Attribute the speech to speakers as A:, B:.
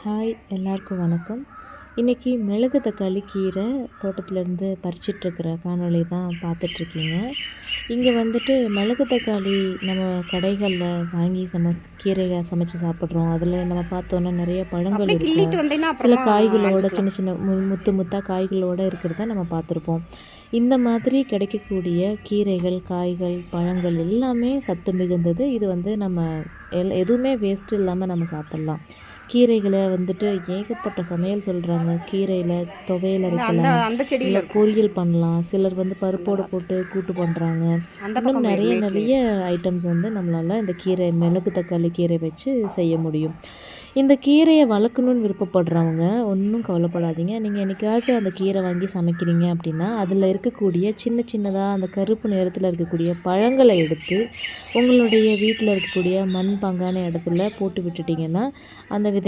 A: Hi எல்லாருக்கும் வணக்கம். இன்றைக்கி மிளகு தக்காளி கீரை தோட்டத்துலேருந்து பறிச்சிட்ருக்கிற காணொளி தான் பார்த்துட்ருக்கீங்க. இங்கே வந்துட்டு மிளகு தக்காளி நம்ம கடைகளில் வாங்கி கீரையை சமைச்சு சாப்பிட்றோம். அதில் நம்ம பார்த்தோன்னா நிறைய பழங்கள் இருக்கும், சில காய்களோட சின்ன சின்ன முத்து முத்தாக காய்களோடு இருக்கிறத நம்ம பார்த்துருப்போம். இந்த மாதிரி கிடைக்கக்கூடிய கீரைகள், காய்கள், பழங்கள் எல்லாமே சத்து மிகுந்தது. இது வந்து நம்ம எதுவுமே வேஸ்ட் இல்லாமல் நம்ம சாப்பிட்லாம். கீரைகளை வந்துட்டு ஏகப்பட்ட சமையல் சொல்கிறாங்க. கீரையில் துவையல் அரைக்கலாம், இல்லை பொரியல் பண்ணலாம், சிலர் வந்து பருப்போடு போட்டு கூட்டு பண்ணுறாங்க. இன்னும் நிறைய ஐட்டம்ஸ் வந்து நம்மளால் இந்த கீரை மிளகு தக்காளி கீரை வச்சு செய்ய முடியும். இந்த கீரையை வளர்க்கணுன்னு விருப்பப்படுறவங்க ஒன்றும் கவலைப்படாதீங்க. நீங்கள் என்றைக்காவது அந்த கீரை வாங்கி சமைக்கிறீங்க அப்படின்னா அதில் இருக்கக்கூடிய சின்ன சின்னதாக அந்த கருப்பு நிறத்தில் இருக்கக்கூடிய பழங்களை எடுத்து உங்களுடைய வீட்டில் இருக்கக்கூடிய மண் பாங்கான இடத்துல போட்டு விட்டுட்டிங்கன்னா அந்த